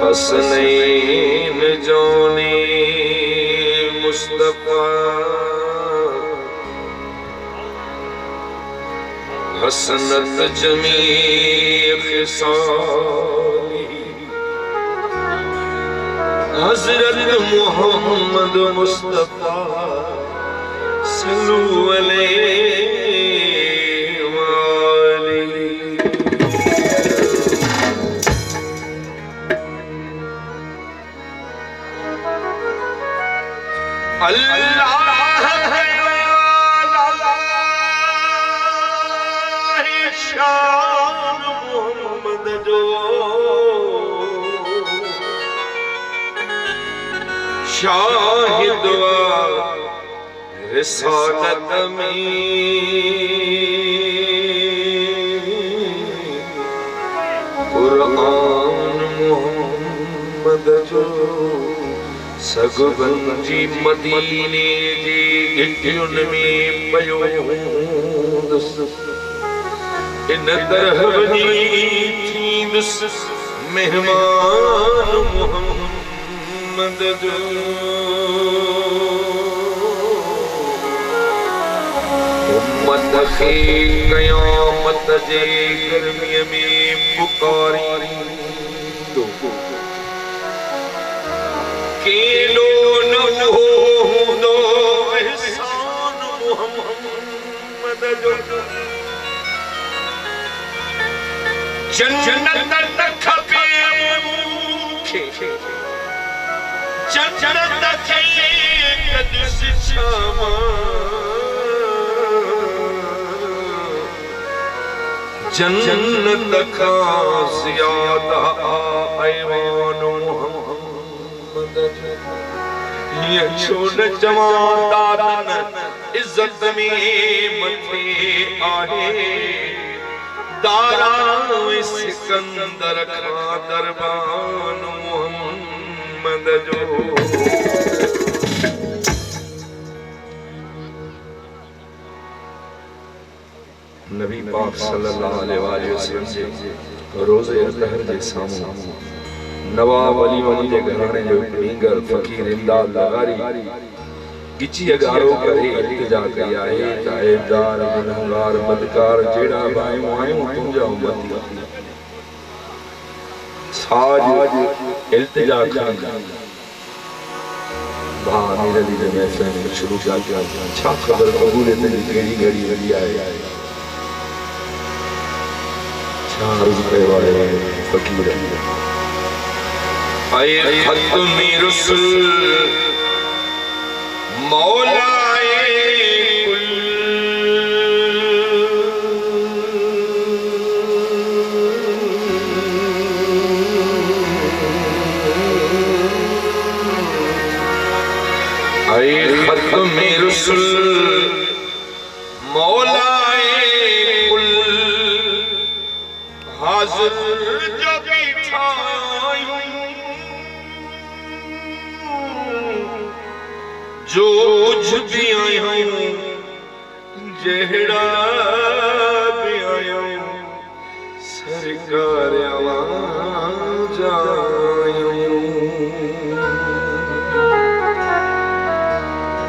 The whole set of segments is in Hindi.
हसनैन जोनी मुस्तफा हसनत जमी खिसाली हजरत मोहम्मद मुस्तफा सल्लल्लाहु अलैहि शान मोहम्मद जो शाहिद रिसालत में कुरान मोहम्मद जो सगबंजी मदीने जी गिटियुन में पयो इन तरह थींदुस मेहमान मोहम्मद जो उम्मत खे क़यामत जे गर्मीअ में पुकारी केलो न हूंदो एहसान मोहम्मद जो जन्नत न खपे मूंखे जन्नत खे कदस छामा जन्नत खां ज़्यादा ऐवान मोहम्मद ये छो न चवां दारन इज्जत में मथे आहे दारा सिकंदर खां दरबान मोहम्मद जो नबी पाक सल्लल्लाहु अलैहि वसल्लम जे रोज़े अतहर जे सामू नवाब अली वली जे घराणे जो मींगर फकीर इमदाद लगारी गिची अगारो करे इल्तिजा कई आहे ताइबदार गुनहगार बदकार जेड़ा भाइयों आयूं तुंजा उम्मती साज इल्तिजा कर भा निरली जे महफिल शुरू किया छा खबर कबूलियत जी केड़ी घड़ी वली आहे छा अर्ज करे वाले फकीर आए खत्मी रसूल मौलाए कुल आए खत्मी रसूल मौलाए कुल हाजिर जो बैठा जो भी आया जेड़ा सरकार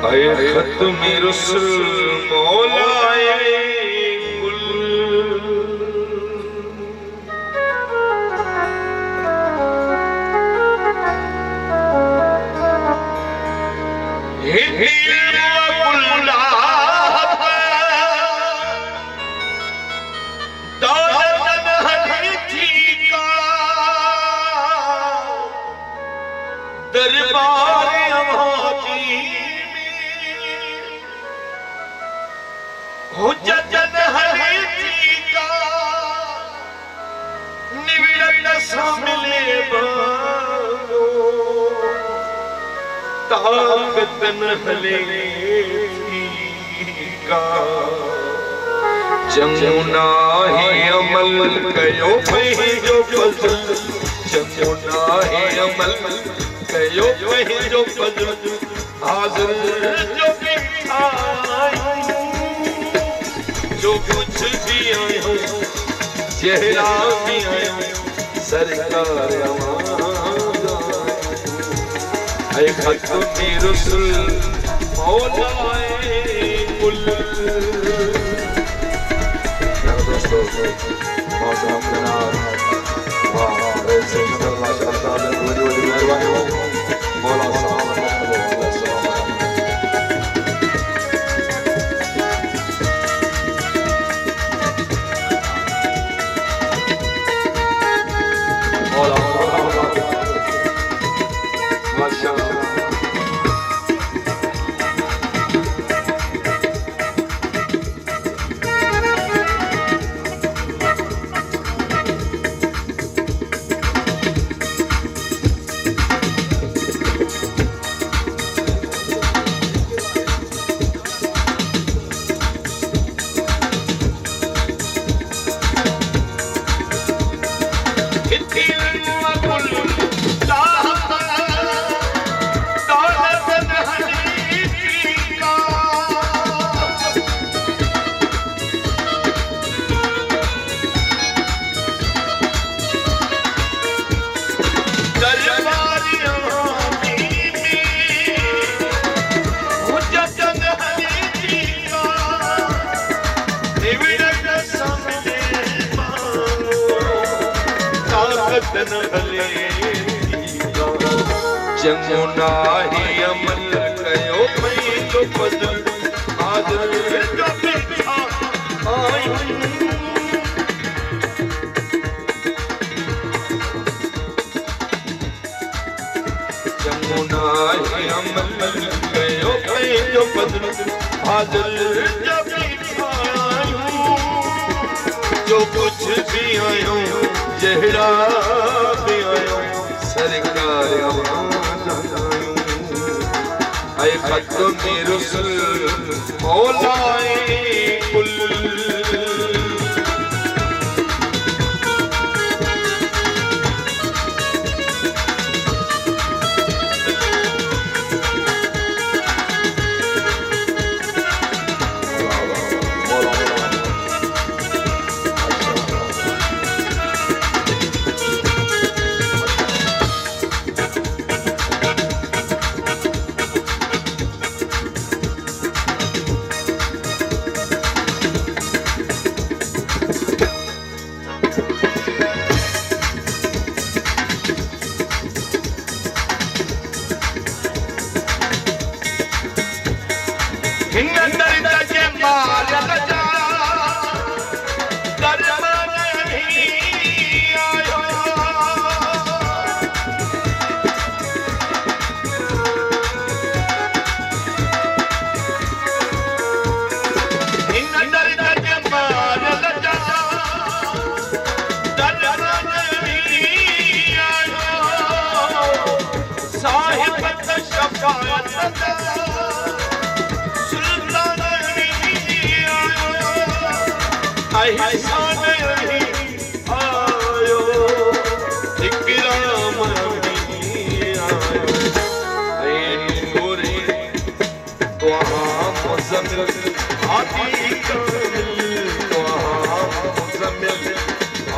आए खत्म रसूल मौलाए कुल दरबार हो जन हरे जी का निविड़ सामने बानो ताकत हले का जमुना ही अमल कयो भई जो फजल जमुना ही अमल कयो भई जो फजल हाजिर जो जो कुछ भी आयो चेहरा भी आयो सरकार आए खत्म रसूल मौलाए कुल दोस्तों मौसम जनाब वाह ऐसे माशाअल्लाह ताला बड़ी मेहरबानी हो मौला साहब जमुना ही अमल कयो भई जो फजल हाजिर जो बिठा आई जमुना ही अमल कयो भई जो फजल हाजिर जो बिठा जो कुछ भी आयो जहरा भी आयो सरकार आए खत्म रसूल मौलाए कुल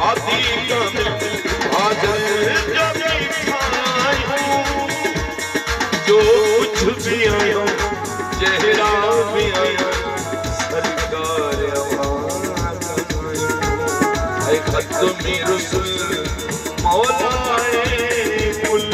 आती खत्म रसूल मौलाए कुल।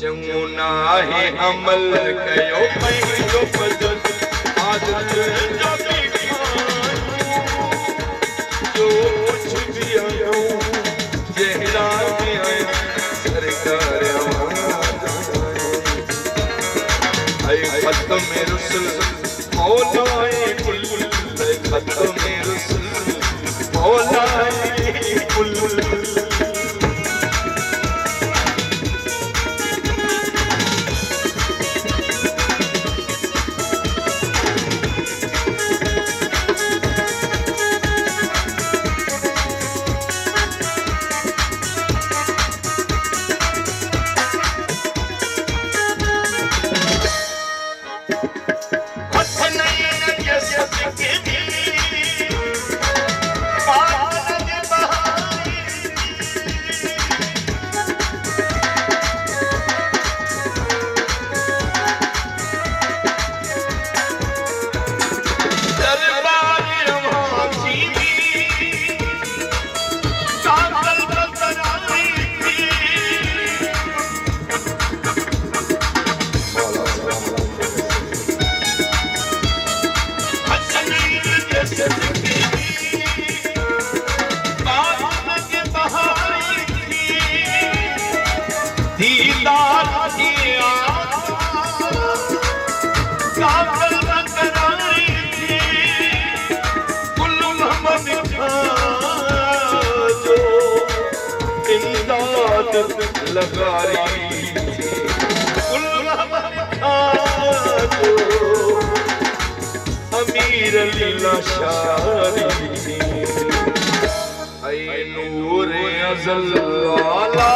जमुना है अमल कयो पैरो बदल आदत जो जो कुछ भी आयो जहरा भी आयो सरकार आए खत्म रसूल मौलाए कुल। खत्म रसूल मौलाए कुल। लगारी अमीर लीला शारी ऐ नूर अज़ल वाला